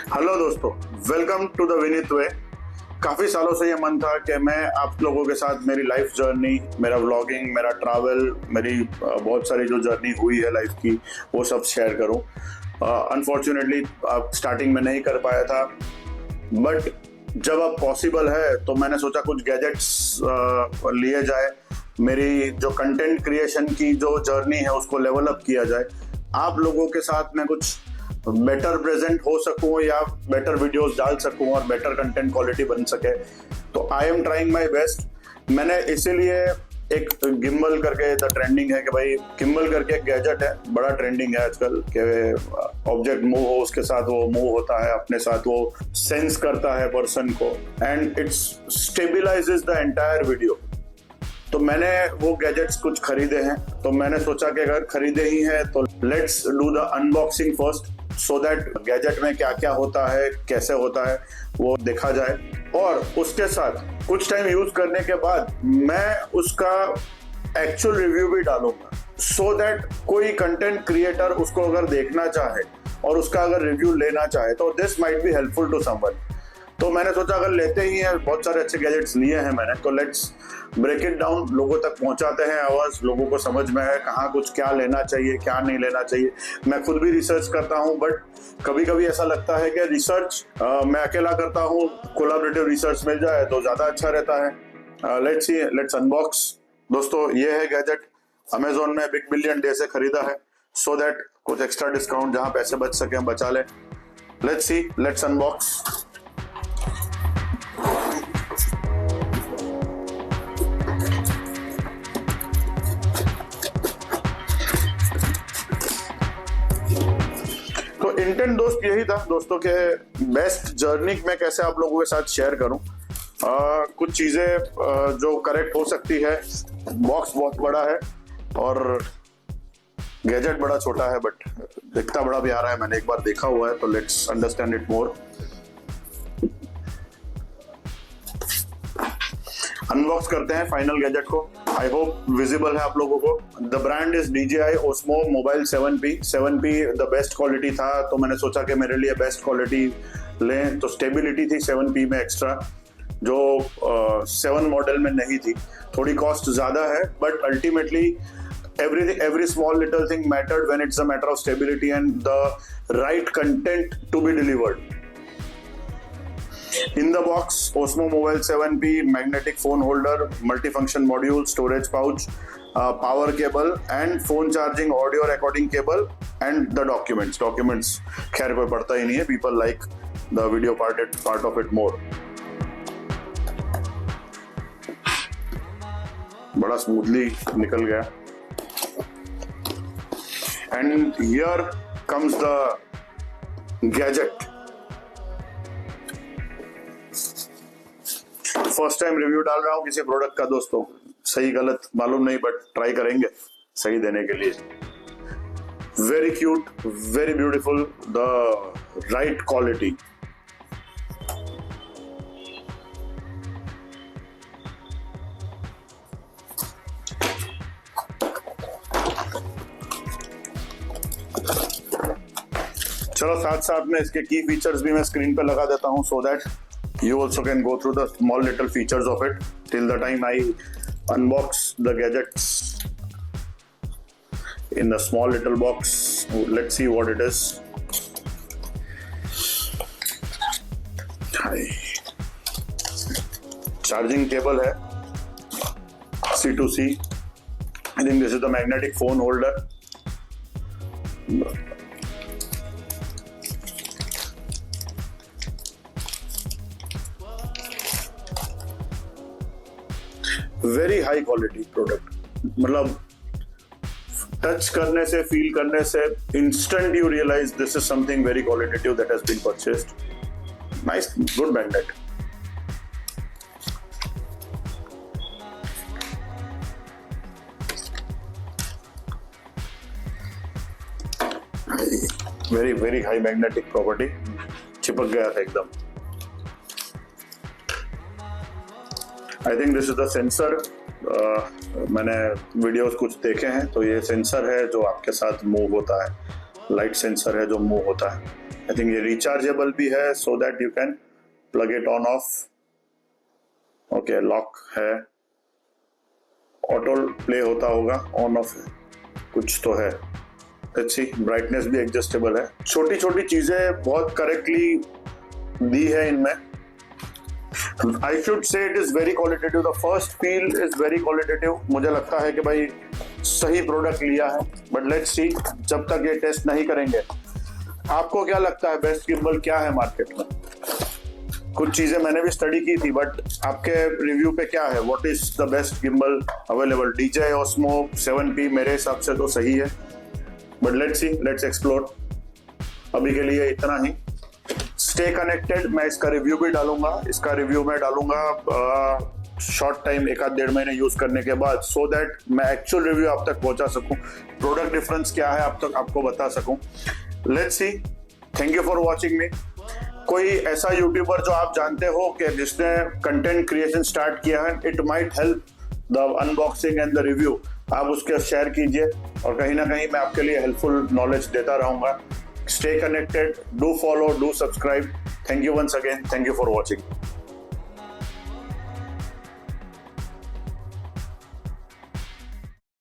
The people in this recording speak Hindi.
हेलो दोस्तों, वेलकम टू द विनीत वे। काफ़ी सालों से ये मन था कि मैं आप लोगों के साथ मेरी लाइफ जर्नी, मेरा व्लॉगिंग, मेरा ट्रैवल, मेरी बहुत सारी जो जर्नी हुई है लाइफ की, वो सब शेयर करूं। अनफॉर्चुनेटली स्टार्टिंग में नहीं कर पाया था, बट जब अब पॉसिबल है तो मैंने सोचा कुछ गैजेट्स लिए जाए, मेरी जो कंटेंट क्रिएशन की जो जर्नी है उसको लेवल अप किया जाए, आप लोगों के साथ मैं कुछ बेटर प्रेजेंट हो सकूं या बेटर वीडियोस डाल सकूं और बेटर कंटेंट क्वालिटी बन सके। तो I am trying my best. मैंने इसीलिए एक गिम्बल करके द ट्रेंडिंग है कि भाई गिम्बल करके एक गैजेट है, बड़ा ट्रेंडिंग है आजकल कि ऑब्जेक्ट मूव हो उसके साथ वो मूव होता है, अपने साथ वो सेंस करता है पर्सन को and it's stabilises the entire video. तो मैंने वो गैजेट्स कुछ खरीदे हैं, तो मैंने सोचा कि अगर खरीदे ही हैं तो let's do the unboxing first, so that gadget में क्या क्या होता है, कैसे होता है, वो देखा जाए। और उसके साथ कुछ टाइम यूज करने के बाद मैं उसका एक्चुअल रिव्यू भी डालूंगा, सो दैट कोई कंटेंट क्रिएटर उसको अगर देखना चाहे और उसका अगर रिव्यू लेना चाहे तो this might be helpful to someone. तो मैंने सोचा अगर लेते ही हैं, बहुत सारे अच्छे गैजेट्स लिए हैं मैंने, तो लेट्स ब्रेक इट डाउन, लोगों तक पहुंचाते हैं आवाज, लोगों को समझ में है कहाँ कुछ क्या लेना चाहिए, क्या नहीं लेना चाहिए। मैं खुद भी रिसर्च करता हूँ, बट कभी कभी ऐसा लगता है कि रिसर्च मैं अकेला करता हूँ, कोलैबोरेटिव रिसर्च मिल जाए तो ज्यादा अच्छा रहता है। Let's unbox. दोस्तों, ये है गैजेट, अमेजोन में बिग बिलियन डे से खरीदा है, सो दैट कुछ एक्स्ट्रा डिस्काउंट जहाँ पैसे बच सके हम बचा लें। Let's unbox. तो इंटेंट दोस्त यही था दोस्तों के बेस्ट जर्नी में कैसे आप लोगों के साथ शेयर करूं। कुछ चीजें जो करेक्ट हो सकती है। बॉक्स बहुत बड़ा है और गैजेट बड़ा छोटा है, बट दिखता बड़ा भी आ रहा है, मैंने एक बार देखा हुआ है, तो let's understand it more. Unbox करते हैं फाइनल गैजेट को। आई होप विजिबल है आप लोगों को। The brand is DJI Osmo Mobile 7P। 7P the best quality था, तो मैंने सोचा कि मेरे लिए बेस्ट क्वालिटी लें। तो स्टेबिलिटी थी 7P में एक्स्ट्रा, जो 7 मॉडल में नहीं थी। थोड़ी कॉस्ट ज्यादा है, but ultimately every small little thing mattered when it's a matter of stability and the right content to be delivered. In the box, Osmo Mobile 7P, magnetic phone holder, multifunction module, storage pouch, power cable and phone charging, audio recording cable and the documents. खैर कोई पढ़ता ही नहीं है, people like the video part of it more. बड़ा स्मूथली निकल गया। And here comes the gadget. First time review डाल रहा हूँ किसी प्रोडक्ट का दोस्तों, सही गलत मालूम नहीं, बट ट्राई करेंगे सही देने के लिए। Very cute, very beautiful, the right quality. चलो साथ साथ में इसके की फीचर्स भी मैं स्क्रीन पे लगा देता हूँ, so that you also can go through the small little features of it till the time I unbox the gadgets in the small little box. Let's see what it is. Charging cable है C2C. I think this is the magnetic phone holder. Very high quality product, मतलब टच करने से, फील करने से instant you realize this is something very qualitative that has been purchased. Nice, good magnet. Very very high magnetic property, चिपक गया था एकदम। I think this is the sensor. मैंने वीडियोस कुछ देखे हैं, तो ये सेंसर है जो आपके साथ मूव होता है, लाइट सेंसर है जो मूव होता है। आई थिंक ये रिचार्जेबल भी है, so that you can plug it on off. Okay, lock है, ऑटो प्ले होता होगा, ऑन ऑफ है, कुछ तो है। लेट्स सी, ब्राइटनेस भी एडजस्टेबल है। छोटी छोटी चीजें बहुत करेक्टली दी है इनमें। I should say it is very qualitative. The first feel is very qualitative. मुझे लगता है कि भाई सही प्रोडक्ट लिया है, बट लेट्स सी, जब तक ये टेस्ट नहीं करेंगे। आपको क्या लगता है बेस्ट गिम्बल क्या है मार्केट में? कुछ चीजें मैंने भी स्टडी की थी, बट आपके रिव्यू पे क्या है? What is the best gimbal available? DJI Osmo 7P मेरे हिसाब से तो सही है, but let's see, let's explore. अभी के लिए इतना ही। स्टे कनेक्टेड, मैं इसका रिव्यू भी डालूंगा। इसका रिव्यू मैं डालूंगा शॉर्ट टाइम, 1-1.5 महीने यूज करने के बाद, सो दैट मैं एक्चुअल रिव्यू आप तक पहुंचा सकूं, प्रोडक्ट डिफरेंस क्या है आप तक आपको बता सकूं। Let's see, thank you for watching मी। कोई ऐसा यूट्यूबर जो आप जानते हो कि जिसने कंटेंट क्रिएशन स्टार्ट किया है, it might help the unboxing and the review, आप उसके शेयर कीजिए, और कहीं ना कहीं मैं आपके लिए हेल्पफुल नॉलेज देता रहूंगा। Stay connected, do follow, do subscribe. Thank you once again. Thank you for watching.